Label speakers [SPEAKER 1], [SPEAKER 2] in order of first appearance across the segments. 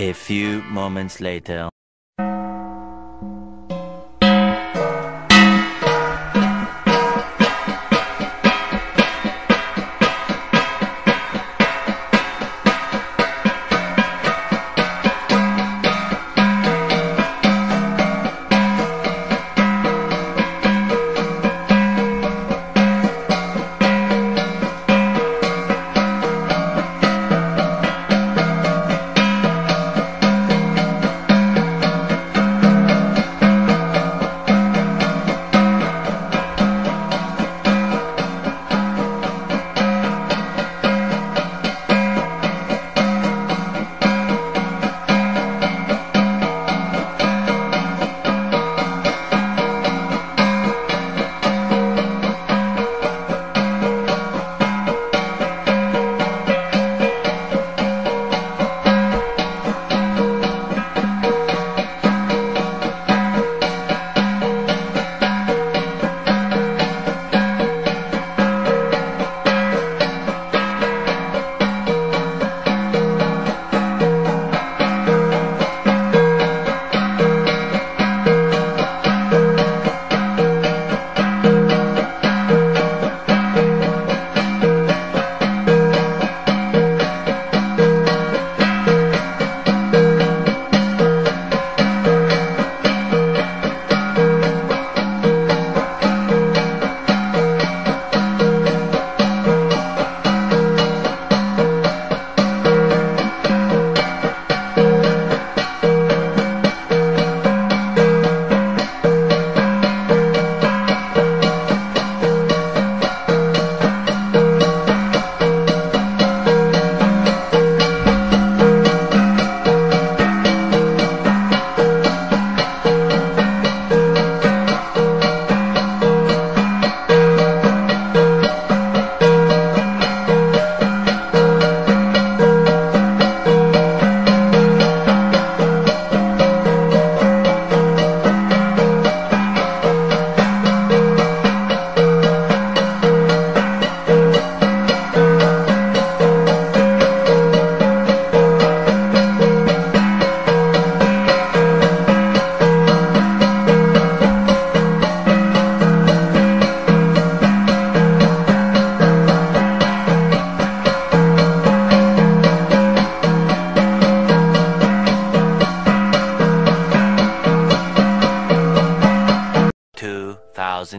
[SPEAKER 1] A few moments later.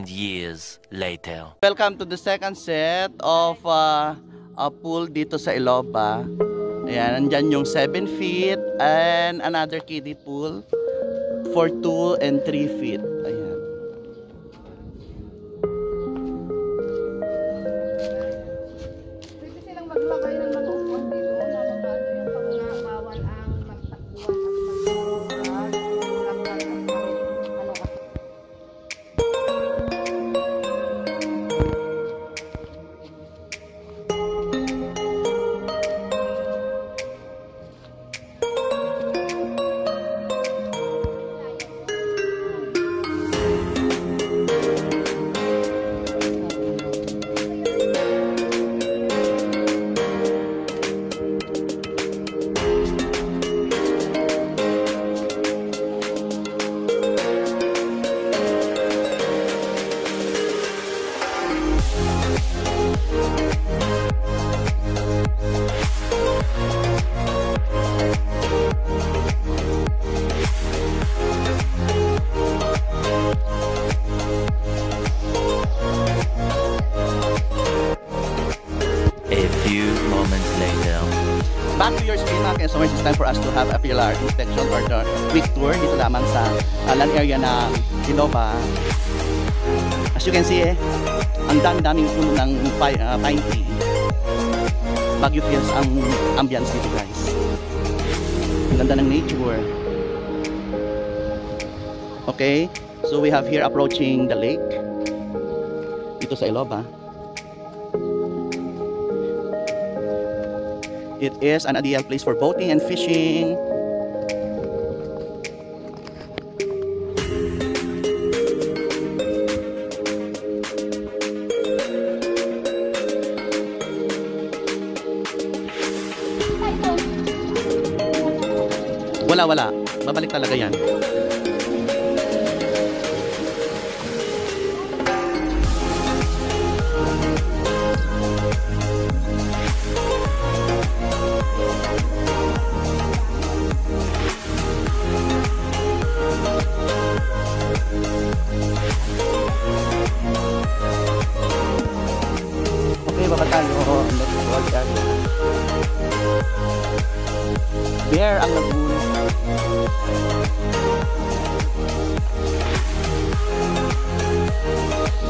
[SPEAKER 1] Years later.
[SPEAKER 2] Welcome to the second set of a pool dito sa Iloba. Ayan, nandyan yung 7 feet and another kiddie pool for 2 and 3 feet. Ayan.
[SPEAKER 3] Pwede silang maglagay ng mga upuan dito na magkano yung pangbawal ang magtakbuhan at
[SPEAKER 2] back to your screen mga consumers, it's time for us to have a pillar inspection or the quick tour dito lamang sa land area ng Iloba. As you can see, ang daming puno ng pine tree. Baguio feels ang ambience dito guys. Ang ganda ng nature. Okay, so we have here approaching the lake dito sa Iloba. It is an ideal place for boating and fishing. Wala. Babalik talaga yan. Okay, baba tayo. Let's go again. There ang lagoon.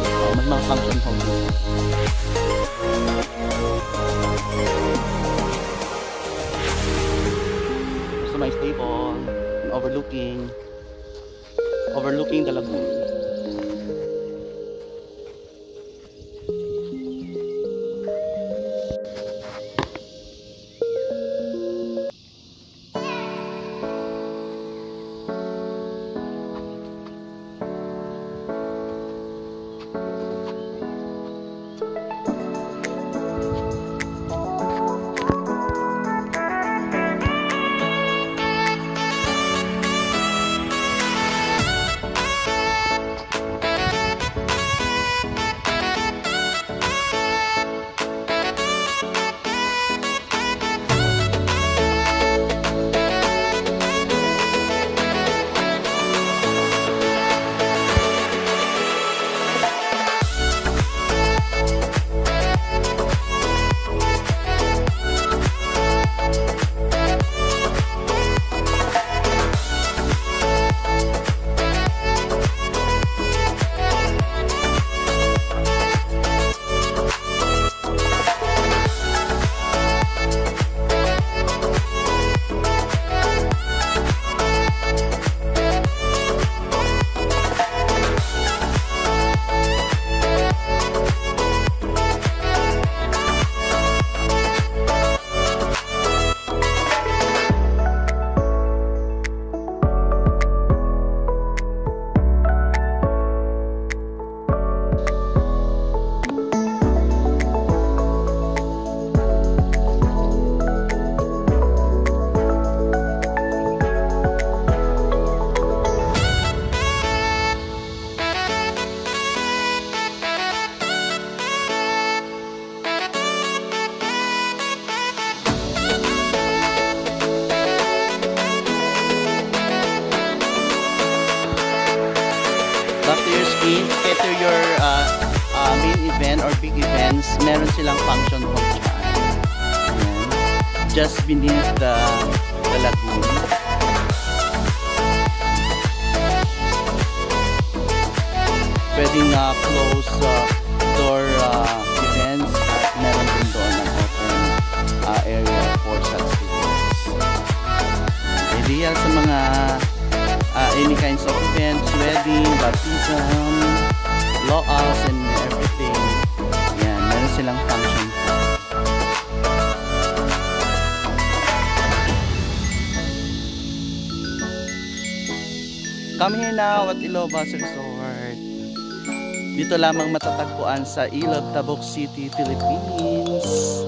[SPEAKER 2] Oh, may mga function hall dito. So may stable overlooking the lagoon. After your main event or big events, meron silang function hall dyan. Ayan. Just beneath the lagoon. Pwedeng close door events at meron din doon ang open area for such events. Ideal sa mga any kinds of events, wedding, baptism, laws and everything. Yan, meron silang function. Come here now at Ilobas Resort. Dito lamang matatagpuan sa Ilog, Tabuk City, Philippines.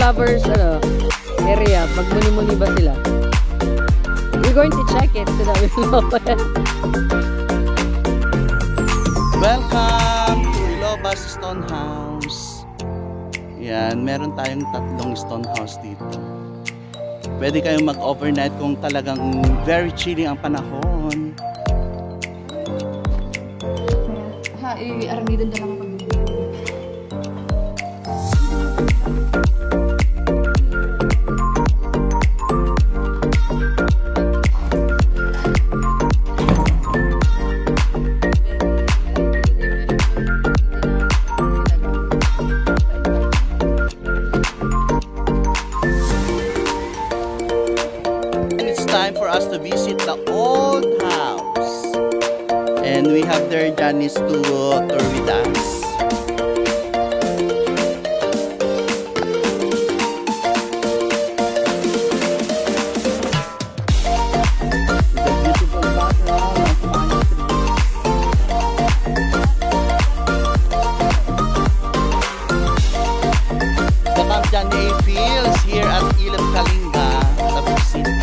[SPEAKER 4] Lovers area, magmuni-muni ba sila? We're going to check it so that we know.
[SPEAKER 2] Welcome to Ilobas Stone House. Yan, meron tayong 3 stone house dito. Pwede kayong mag-overnight kung talagang very chilly ang panahon.
[SPEAKER 3] i-aramidan na lang ako.
[SPEAKER 2] Time for us to visit the old house, and we have their Janice to tour with us. The beautiful background of pine trees. The Camp Jane Fields here at Ilim Kalinga, Tabuc City.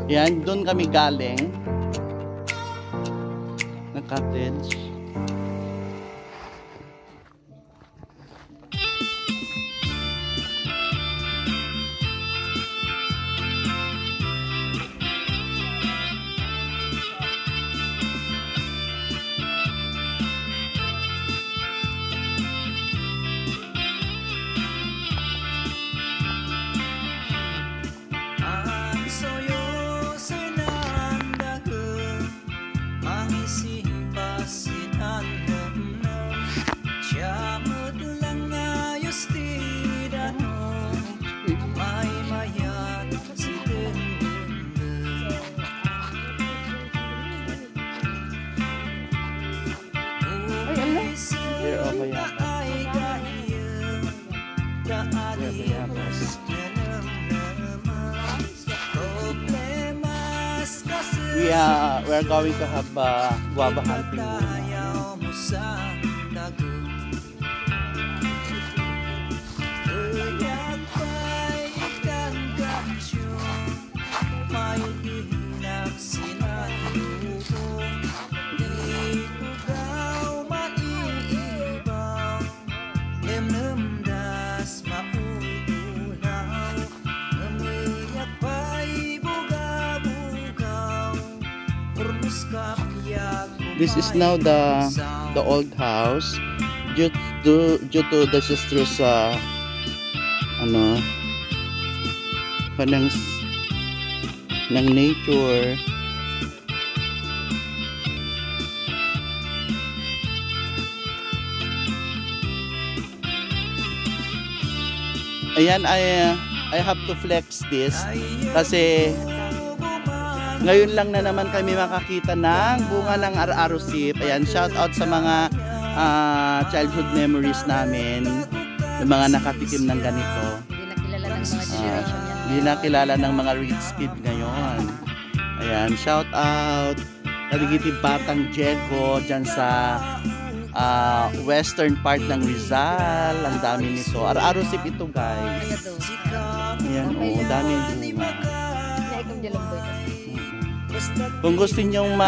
[SPEAKER 2] Yan, doon kami galing na cottage. We are going to have guava hunting muna. This is now the old house due to the disastrous ng nature. Ayan, I have to flex this kasi ngayon lang na naman kami makakita ng bunga ng ar-arosip. Ayan, shout out sa mga childhood memories namin, yung mga nakatikim ng ganito. Hindi nakilala ng mga rich kid ngayon. Ayan, shout out Kaligitib Batang Diego dyan sa western part ng Rizal. Ang dami nito. Ar-arosip ito, guys. Ayan, dami bunga. Kung gusto nyong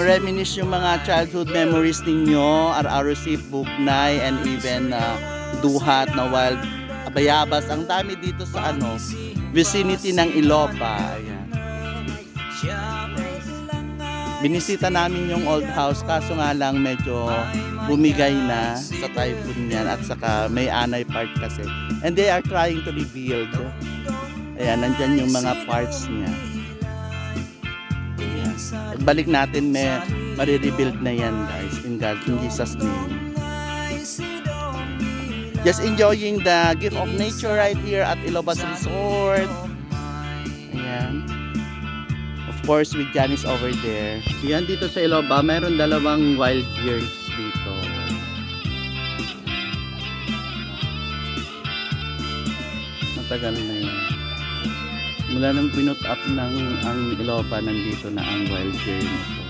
[SPEAKER 2] reminisce yung mga childhood memories ninyo, ar-arosip, bugnay, and even duhat na wild bayabas. Ang dami dito sa vicinity ng Iloba. Ayan. Binisita namin yung old house, kaso nga lang medyo bumigay na sa typhoon yan at saka may anay part kasi. And they are trying to rebuild. Ayan, nandyan yung mga parts niya. Balik natin, marirebuild na yan, guys, in Jesus name. Just enjoying the gift of nature right here at Ilobas Resort. Ayan. Of course, with Janice over there. Yan, dito sa Iloba, mayroon dalawang wild birds dito. Matagal na yun. Mula nang pinut up ng ang Iloba, nandito na ang wild bird nito.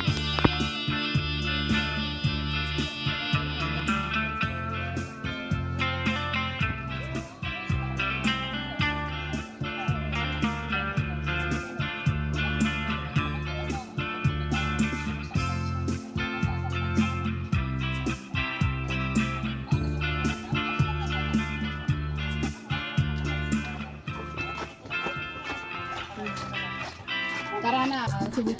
[SPEAKER 3] na. Sige,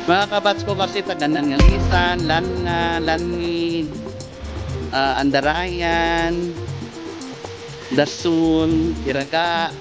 [SPEAKER 2] Mga kabats ko kasi taganan ng Lisan, Lanngid, Andarayan, Dasun, Tiraga,